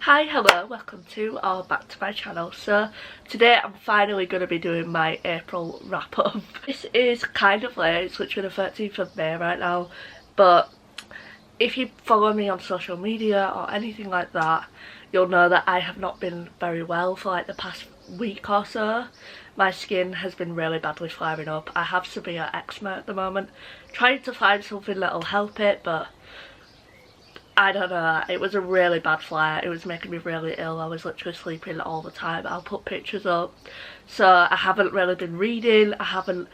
Hi, hello, welcome to or back to my channel. So today I'm finally going to be doing my April wrap up. This is kind of late, it's literally the 13th of May right now, but if you follow me on social media or anything like that, you'll know that I have not been very well for like the past week or so. My skin has been really badly flaring up. I have severe eczema at the moment, trying to find something that'll help it, but I don't know, it was a really bad flare. It was making me really ill. I was literally sleeping all the time. I'll put pictures up. So I haven't really been reading, I haven't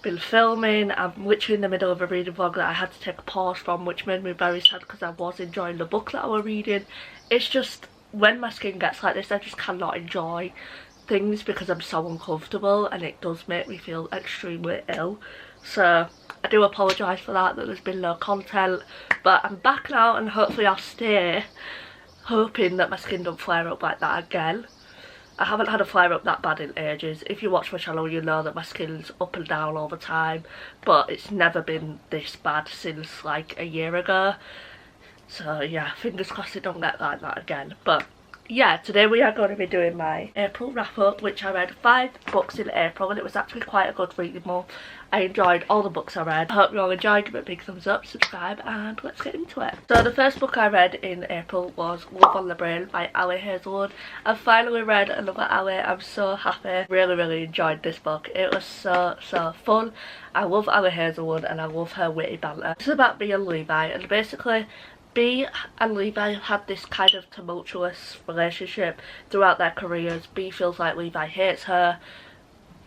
been filming. I'm literally in the middle of a reading vlog that I had to take a pause from, which made me very sad because I was enjoying the book that I was reading. It's just, when my skin gets like this, I just cannot enjoy things because I'm so uncomfortable, and it does make me feel extremely ill. So I do apologise for that there's been no content, but I'm back now and hopefully I'll stay, hoping that my skin don't flare up like that again. I haven't had a flare up that bad in ages. If you watch my channel you know that my skin's up and down all the time, but it's never been this bad since like a year ago. So yeah, fingers crossed it don't get like that again. But yeah, today we are going to be doing my April wrap up, which I read 5 books in April and it was actually quite a good reading month. I enjoyed all the books I read. I hope you all enjoyed. Give it a big thumbs up, subscribe, and let's get into it. So the first book I read in April was Love on the Brain by Ali Hazelwood. I've finally read another Ali. I'm so happy. Really enjoyed this book. It was so fun. I love Ali Hazelwood and I love her witty banter. It's about Bea and Levi, and basically Bea and Levi have had this kind of tumultuous relationship throughout their careers. Bea feels like Levi hates her.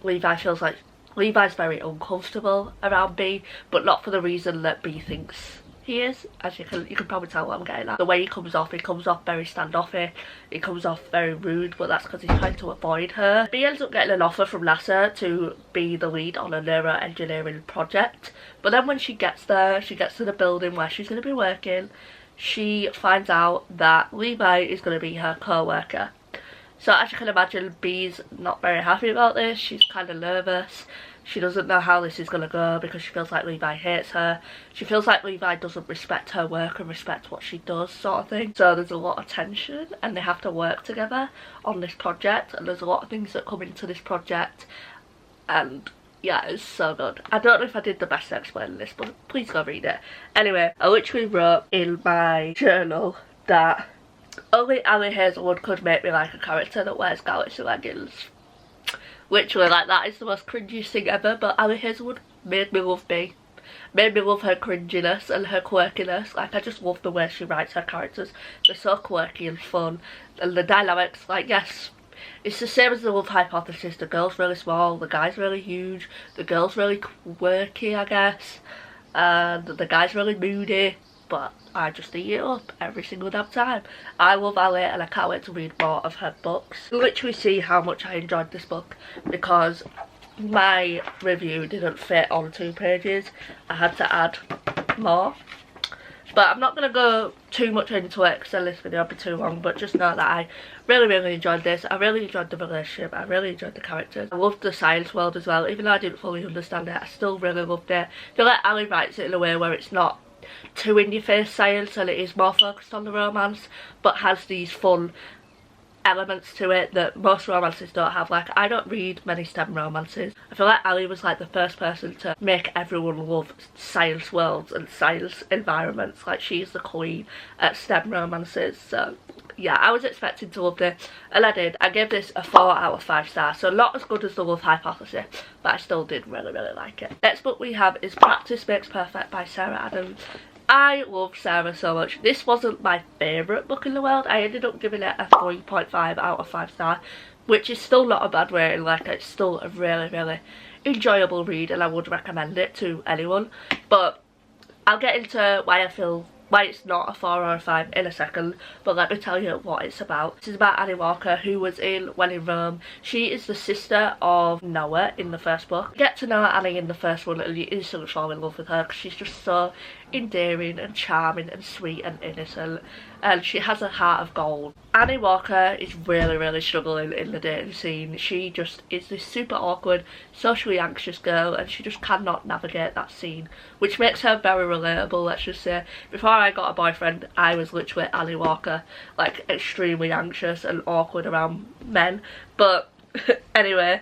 Levi feels like Levi's very uncomfortable around Bea, but not for the reason that Bea thinks he is. As you can probably tell what I'm getting at. The way he comes off very standoffish. He comes off very rude, but that's because he's trying to avoid her. Bea ends up getting an offer from NASA to be the lead on a neuroengineering project, but then when she gets there, she gets to the building where she's going to be working, she finds out that Levi is going to be her co-worker. So as you can imagine, Bea's not very happy about this. She's kind of nervous. She doesn't know how this is going to go because she feels like Levi hates her. She feels like Levi doesn't respect her work and respect what she does, sort of thing. So there's a lot of tension and they have to work together on this project, and there's a lot of things that come into this project, and yeah, it's so good. I don't know if I did the best at explaining this, but please go read it. Anyway, I literally wrote in my journal that only Ali Hazelwood could make me like a character that wears galaxy leggings. Literally, like, that is the most cringiest thing ever, but Ali Hazelwood made me love Bea. Made me love her cringiness and her quirkiness. Like, I just love the way she writes her characters. They're so quirky and fun. And the dynamics, like, yes, it's the same as the Love Hypothesis. The girl's really small, the guy's really huge, the girl's really quirky, I guess, and the guy's really moody, but I just eat it up every single damn time. I love Ali and I can't wait to read more of her books. You literally see how much I enjoyed this book because my review didn't fit on 2 pages. I had to add more. But I'm not going to go too much into it because then this video will be too long, but just know that I really enjoyed this. I really enjoyed the relationship. I really enjoyed the characters. I loved the science world as well. Even though I didn't fully understand it, I still really loved it. I feel like Ali writes it in a way where it's not too in-your-face science and it is more focused on the romance, but has these fun elements to it that most romances don't have. Like, I don't read many STEM romances. I feel like Ali was like the first person to make everyone love science worlds and science environments. Like, she's the queen at STEM romances. So yeah, I was expecting to love this and I did. I gave this a 4 out of 5 stars, so not as good as the Love Hypothesis, but I still did really like it. Next book we have is Practice Makes Perfect by Sarah Adams. I love Sarah so much. This wasn't my favourite book in the world. I ended up giving it a 3.5 out of 5 stars, which is still not a bad rating. Like, it's still a really enjoyable read and I would recommend it to anyone. But I'll get into why it's not a 4 or a 5 in a second, but let me tell you what it's about. This is about Annie Walker, who was in When in Rome. She is the sister of Noah in the first book. You get to know Annie in the first one and you instantly fall in love with her because she's just so endearing and charming and sweet and innocent, and she has a heart of gold. Annie Walker is really struggling in the dating scene. She just is this super awkward, socially anxious girl, and she just cannot navigate that scene, which makes her very relatable. Let's just say, before I got a boyfriend, I was literally Annie Walker, like extremely anxious and awkward around men. But anyway,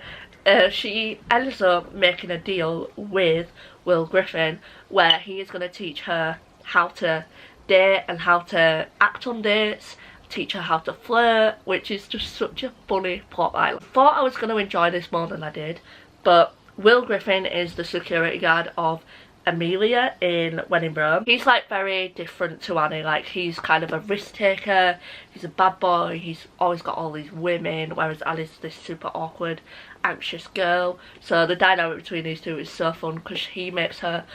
she ends up making a deal with Will Griffin where he is going to teach her how to date and how to act on dates, teach her how to flirt, which is just such a funny plotline. I thought I was going to enjoy this more than I did, but Will Griffin is the security guard of Amelia in When in Rome. He's like very different to Annie. Like, he's kind of a risk taker, he's a bad boy, he's always got all these women, whereas Annie's this super awkward, anxious girl. So the dynamic between these two is so fun because he makes her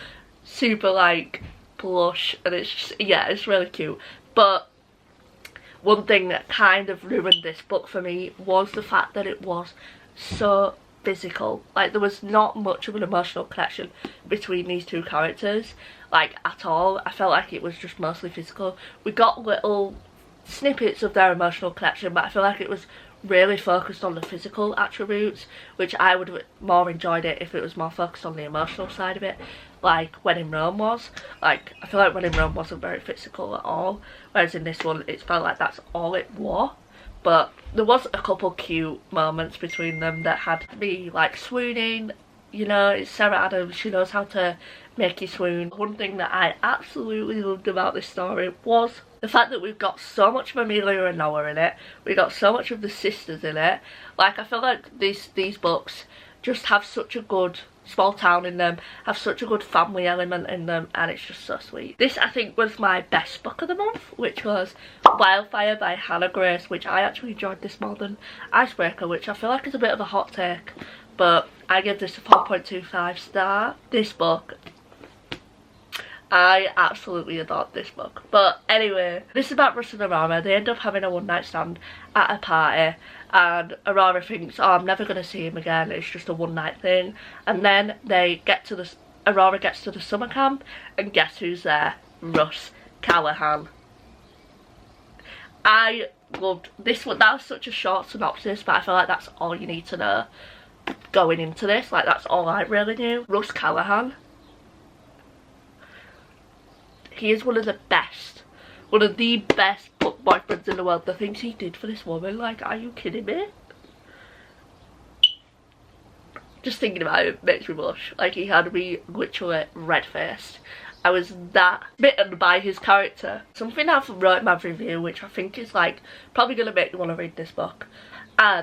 super like blush, and it's just, yeah, it's really cute. But one thing that kind of ruined this book for me was the fact that it was so physical. Like, there was not much of an emotional connection between these two characters, like, at all. I felt like it was just mostly physical. We got little snippets of their emotional connection, but I feel like it was really focused on the physical attributes, which I would have more enjoyed it if it was more focused on the emotional side of it, like When in Rome was. Like, I feel like When in Rome wasn't very physical at all, whereas in this one it felt like that's all it was. But there was a couple cute moments between them that had me like swooning. You know, it's Sarah Adams, she knows how to make you swoon. One thing that I absolutely loved about this story was the fact that we've got so much of Amelia and Noah in it. We got so much of the sisters in it. Like, I feel like these books just have such a good small town in them, have such a good family element in them, and it's just so sweet. This, I think, was my best book of the month, which was Wildfire by Hannah Grace, which I actually enjoyed this more than Icebreaker, which I feel like is a bit of a hot take, but I give this a 4.25 star. This book, I absolutely adored this book. But anyway, this is about Russ and Aurora. They end up having a one-night stand at a party, and Aurora thinks, oh, I'm never going to see him again, it's just a one-night thing. And then Aurora gets to the summer camp, and guess who's there? Russ Callahan. I loved this one. That was such a short synopsis, but I feel like that's all you need to know going into this. Like, that's all I really knew. Russ Callahan, he is one of the best book boyfriends in the world. The things he did for this woman, like, are you kidding me? Just thinking about it makes me blush. Like, he had me literally red-faced. I was that bitten by his character. Something I've wrote in my review, which I think is like probably going to make you want to read this book.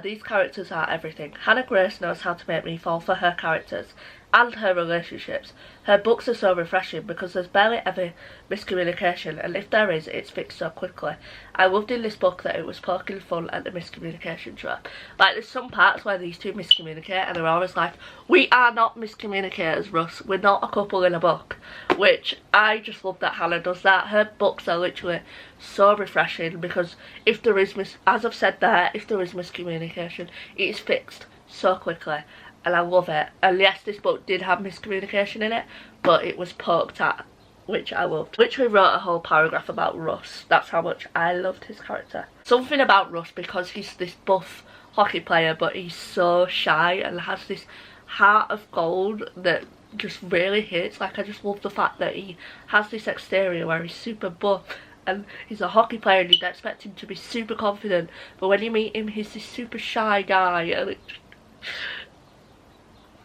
These characters are everything. Hannah Grace knows how to make me fall for her characters and her relationships. Her books are so refreshing because there's barely ever miscommunication, and if there is, it's fixed so quickly. I loved in this book that it was poking fun at the miscommunication trap. Like, there's some parts where these two miscommunicate and they're always like, we are not miscommunicators, Russ, we're not a couple in a book. Which, I just love that Hannah does that. Her books are literally so refreshing because if there is, as I've said there, if there is miscommunication, it is fixed so quickly. And I love it. And yes, this book did have miscommunication in it, but it was poked at, which I loved. Literally wrote a whole paragraph about Russ. That's how much I loved his character. Something about Russ, because he's this buff hockey player, but he's so shy and has this heart of gold that just really hits. Like, I just love the fact that he has this exterior where he's super buff and he's a hockey player and you'd expect him to be super confident, but when you meet him, he's this super shy guy, and it just...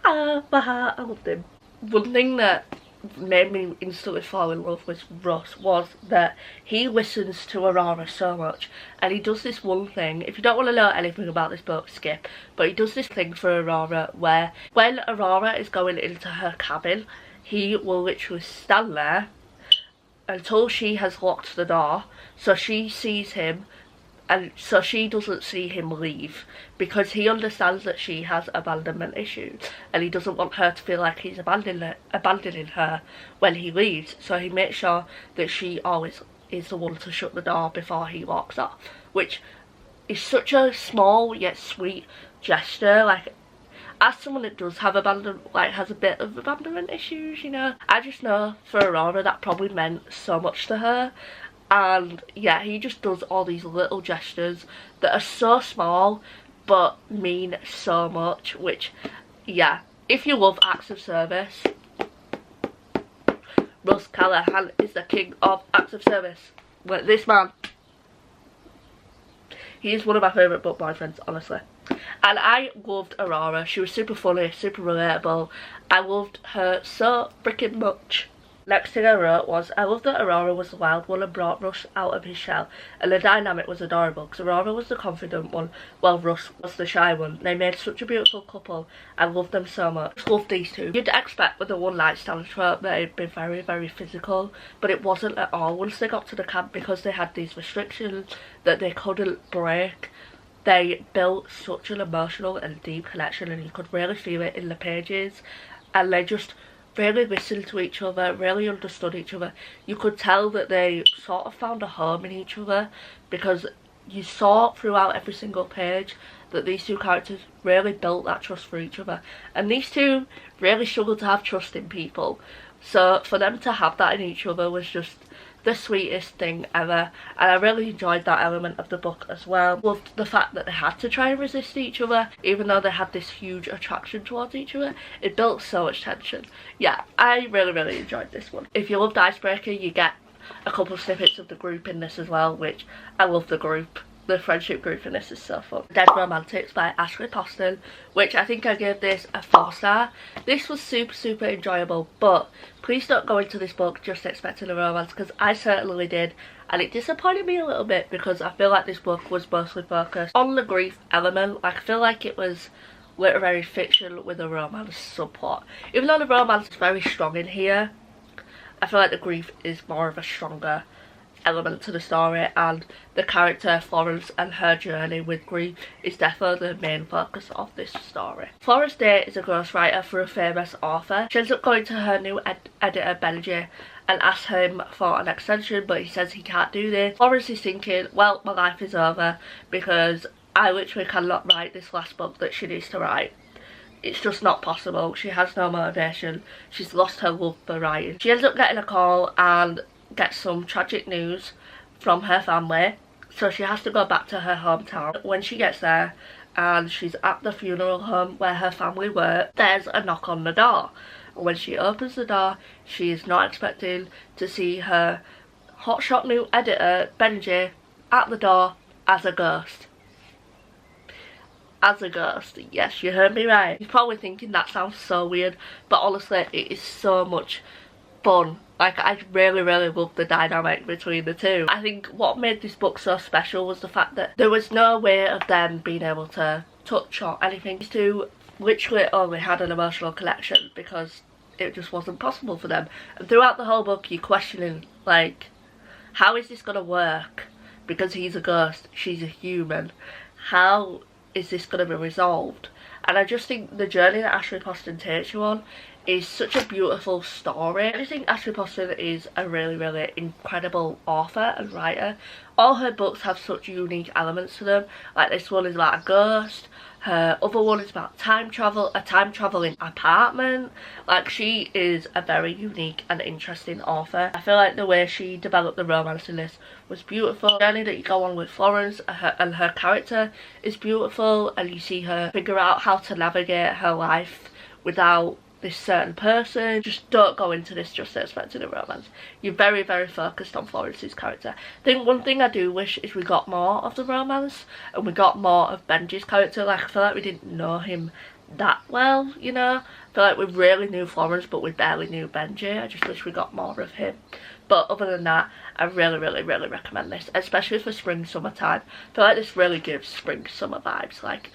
my heart, I loved him. One thing that made me instantly fall in love with Russ was that he listens to Aurora so much, and he does this one thing. If you don't want to know anything about this book, skip, but he does this thing for Aurora where when Aurora is going into her cabin, he will literally stand there until she has locked the door, so she sees him, and so she doesn't see him leave, because he understands that she has abandonment issues and he doesn't want her to feel like he's abandoning her when he leaves. So he makes sure that she always is the one to shut the door before he walks off, which is such a small yet sweet gesture. Like, as someone that does have has a bit of abandonment issues, you know, I just know for Aurora that probably meant so much to her. And yeah, he just does all these little gestures that are so small but mean so much, which, yeah, if you love acts of service, Russ Callahan is the king of acts of service. Like, this man, he is one of my favourite book boyfriends, honestly. And I loved Aurora. She was super funny, super relatable. I loved her so freaking much. Next thing I wrote was, I loved that Aurora was the wild one and brought Russ out of his shell, and the dynamic was adorable because Aurora was the confident one while Russ was the shy one. They made such a beautiful couple. I loved them so much. Just loved these two. You'd expect with a one night stand trope that it'd be very, very physical, but it wasn't at all. Once they got to the camp, because they had these restrictions that they couldn't break, they built such an emotional and deep connection, and you could really feel it in the pages, and they just really listened to each other, really understood each other. You could tell that they sort of found a home in each other, because you saw throughout every single page that these two characters really built that trust for each other, and these two really struggled to have trust in people, so for them to have that in each other was just the sweetest thing ever. And I really enjoyed that element of the book as well. Loved the fact that they had to try and resist each other even though they had this huge attraction towards each other. It built so much tension. Yeah, I really enjoyed this one. If you loved Icebreaker, you get a couple of snippets of the group in this as well, which I love. The group, the friendship group in this is so fun. Dead Romantics by Ashley Poston, which I think I gave this a 4-star. This was super enjoyable, but please don't go into this book just expecting a romance, because I certainly did, and it disappointed me a little bit because I feel like this book was mostly focused on the grief element. Like, I feel like it was literary fiction with a romance subplot. Even though the romance is very strong in here, I feel like the grief is more of a stronger element to the story, and the character Florence and her journey with grief is definitely the main focus of this story. Florence Day is a ghostwriter for a famous author. She ends up going to her new editor Benji and asks him for an extension, but he says he can't do this. Florence is thinking, well, my life is over because I literally cannot write this last book that she needs to write. It's just not possible. She has no motivation. She's lost her love for writing. She ends up getting a call and gets some tragic news from her family, so she has to go back to her hometown. When she gets there and she's at the funeral home where her family work, there's a knock on the door. And when she opens the door, she is not expecting to see her hotshot new editor Benji at the door as a ghost. As a ghost. Yes, you heard me right. You're probably thinking that sounds so weird, but honestly it is so much fun. Like, I really loved the dynamic between the two. I think what made this book so special was the fact that there was no way of them being able to touch or anything. These two literally only had an emotional connection because it just wasn't possible for them. And throughout the whole book you're questioning, like, how is this gonna work? Because he's a ghost, she's a human. How is this gonna be resolved? And I just think the journey that Ashley Poston takes you on is such a beautiful story. I think Ashley Poston is a really incredible author and writer. All her books have such unique elements to them. Like, this one is about a ghost, her other one is about time travel, a time traveling apartment. Like, she is a very unique and interesting author. I feel like the way she developed the romance in this was beautiful. The journey that you go on with Florence and her character is beautiful, and you see her figure out how to navigate her life without this certain person. Just don't go into this just expecting a romance. You're very focused on Florence's character. I think one thing I do wish is we got more of the romance and we got more of Benji's character. Like, I feel like we didn't know him that well, you know. I feel like we really knew Florence but we barely knew Benji. I just wish we got more of him. But other than that, I really recommend this, especially for spring summertime. I feel like this really gives spring summer vibes. Like,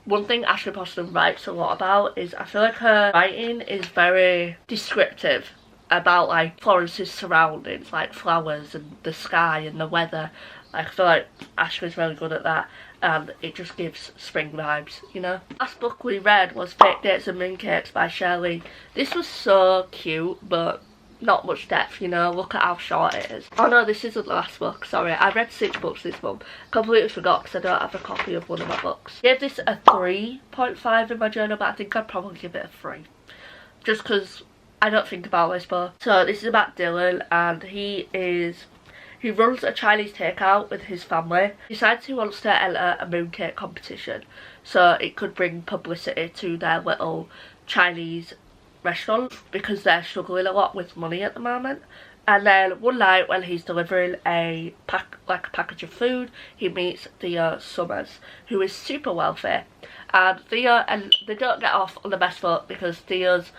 one thing Ashley Poston writes a lot about is, I feel like her writing is very descriptive about, like, Florence's surroundings, like flowers and the sky and the weather. Like, I feel like Ashley's really good at that, and it just gives spring vibes, you know. Last book we read was Fake Dates and Mooncakes by Shirley. This was so cute, but not much depth, you know. Look at how short it is. Oh no, this isn't the last book, sorry. I read 6 books this month. Completely forgot because I don't have a copy of one of my books. I gave this a 3.5 in my journal, but I think I'd probably give it a 3. Just because I don't think about this book. So this is about Dylan, and he runs a Chinese takeout with his family. He decides he wants to enter a mooncake competition so it could bring publicity to their little Chinese restaurant because they're struggling a lot with money at the moment. And then one night when he's delivering a package of food, he meets Thea Summers, who is super wealthy. And Thea and they don't get off on the best foot because Thea's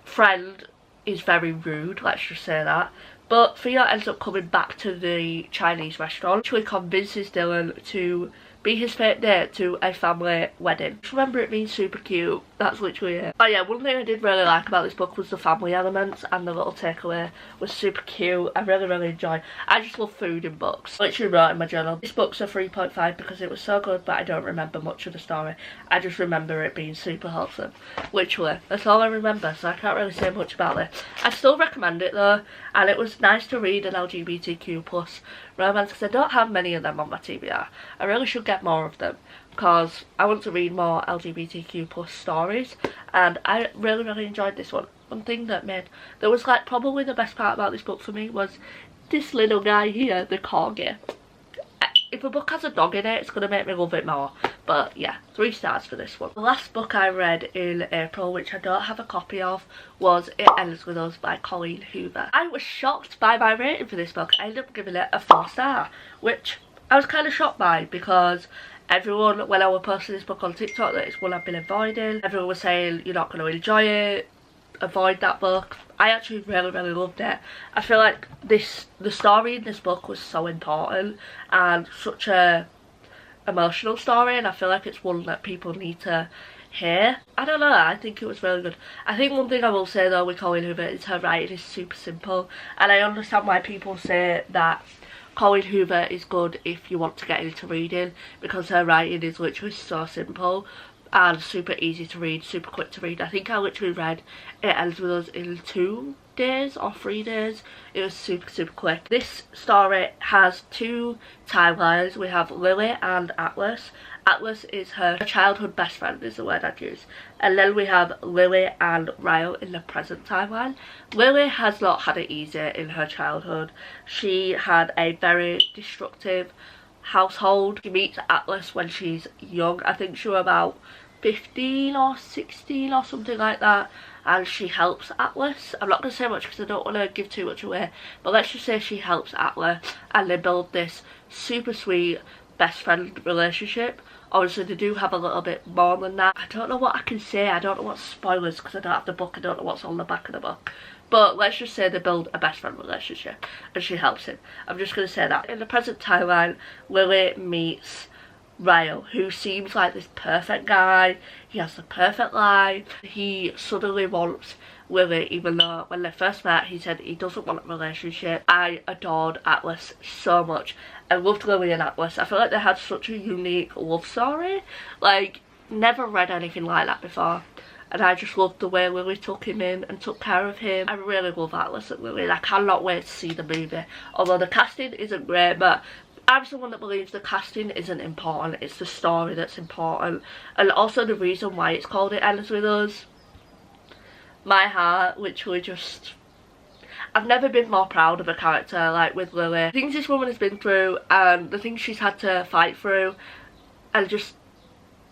friend is very rude, let's just say that. But Thea ends up coming back to the Chinese restaurant, which convinces Dylan to be his fake date to a family wedding. Just remember it being super cute. That's literally it. Oh yeah, one thing I did really like about this book was the family elements, and the little takeaway was super cute. I really enjoyed. I just love food in books. I literally wrote in my journal, this book's a 3.5 because it was so good, but I don't remember much of the story. I just remember it being super wholesome. Literally, that's all I remember, so I can't really say much about it. I still recommend it though, and it was nice to read an LGBTQ plus romance because I don't have many of them on my TBR. I really should get more of them because I want to read more LGBTQ plus stories, and I really enjoyed this one. One thing that was like probably the best part about this book for me was this little guy here, the corgi. If a book has a dog in it, it's going to make me love it more. But yeah, 3 stars for this one. The last book I read in April, which I don't have a copy of, was It Ends With Us by Colleen Hoover. I was shocked by my rating for this book. I ended up giving it a 4 star, which I was kind of shocked by because everyone, when I was posting this book on TikTok, that it's one I've been avoiding. Everyone was saying, you're not going to enjoy it, avoid that book. I actually really loved it. I feel like the story in this book was so important and such a emotional story, and I feel like it's one that people need to hear. I don't know, I think it was really good. I think one thing I will say though with Colleen Hoover is her writing is super simple, and I understand why people say that Colleen Hoover is good if you want to get into reading, because her writing is literally so simple and super easy to read, super quick to read. I think I literally read It Ends With Us in 2 days or 3 days. It was super quick. This story has 2 timelines. We have Lily and Atlas. Atlas is her childhood best friend, is the word I'd use. And then we have Lily and Ryle in the present timeline. Lily has not had it easy in her childhood. She had a very destructive household. She meets Atlas when she's young. I think she was about 15 or 16 or something like that, and she helps Atlas. I'm not going to say much because I don't want to give too much away, but let's just say she helps Atlas and they build this super sweet best friend relationship. Obviously they do have a little bit more than that. I don't know what I can say, I don't know what spoilers because I don't have the book, I don't know what's on the back of the book. But let's just say they build a best friend relationship and she helps him. I'm just going to say that. In the present timeline, Lily meets Ryle, who seems like this perfect guy. He has the perfect life. He suddenly wants Lily, even though when they first met he said he doesn't want a relationship. I adored Atlas so much. I loved Lily and Atlas. I feel like they had such a unique love story. Like, never read anything like that before. And I just loved the way Lily took him in and took care of him. I really love Atlas and Lily, and I cannot wait to see the movie. Although the casting isn't great, but I'm someone that believes the casting isn't important, it's the story that's important. And also the reason why it's called It Ends With Us. My heart literally just... I've never been more proud of a character like with Lily. The things this woman has been through and the things she's had to fight through, and just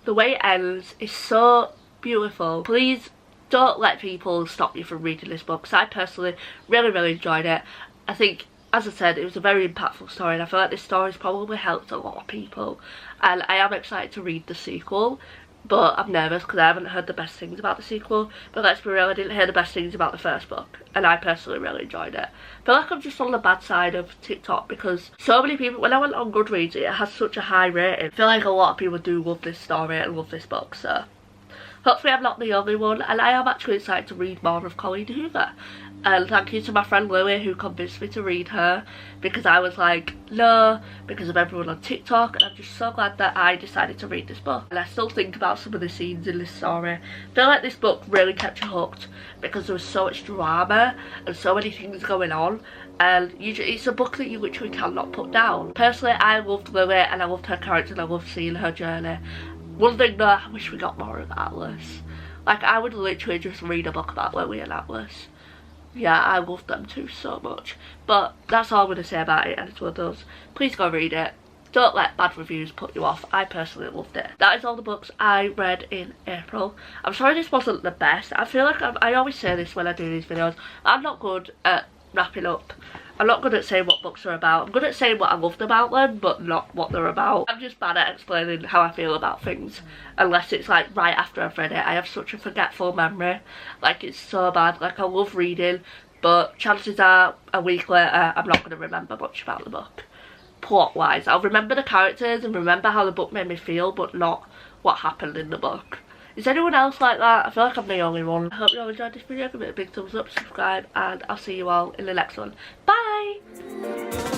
the way it ends is so beautiful. Please don't let people stop you from reading this book, because I personally really enjoyed it. I think, as I said, it was a very impactful story, and I feel like this story's probably helped a lot of people, and I am excited to read the sequel, but I'm nervous because I haven't heard the best things about the sequel. But let's be real, I didn't hear the best things about the first book, and I personally really enjoyed it. I feel like I'm just on the bad side of TikTok because so many people, when I went on Goodreads, it has such a high rating. I feel like a lot of people do love this story and love this book, so hopefully I'm not the only one, and I am actually excited to read more of Colleen Hoover. And thank you to my friend Louie who convinced me to read her, because I was like, no, because of everyone on TikTok, and I'm just so glad that I decided to read this book. And I still think about some of the scenes in this story. I feel like this book really kept you hooked because there was so much drama and so many things going on, and it's a book that you literally cannot put down. Personally, I loved Lily and I loved her character and I loved seeing her journey. One thing though, I wish we got more of Atlas. Like, I would literally just read a book about Lily and Atlas. Yeah, I love them two so much. But that's all I'm going to say about it, and it's one of those. Please go read it. Don't let bad reviews put you off. I personally loved it. That is all the books I read in April. I'm sorry this wasn't the best. I feel like I always say this when I do these videos. I'm not good at wrapping up. I'm not good at saying what books are about. I'm good at saying what I loved about them, but not what they're about. I'm just bad at explaining how I feel about things, unless it's like right after I've read it. I have such a forgetful memory. Like, it's so bad. Like, I love reading, but chances are a week later I'm not going to remember much about the book. Plot wise, I'll remember the characters and remember how the book made me feel, but not what happened in the book. Is anyone else like that? I feel like I'm the only one. I hope you all enjoyed this video. Give it a big thumbs up, subscribe, and I'll see you all in the next one. Bye!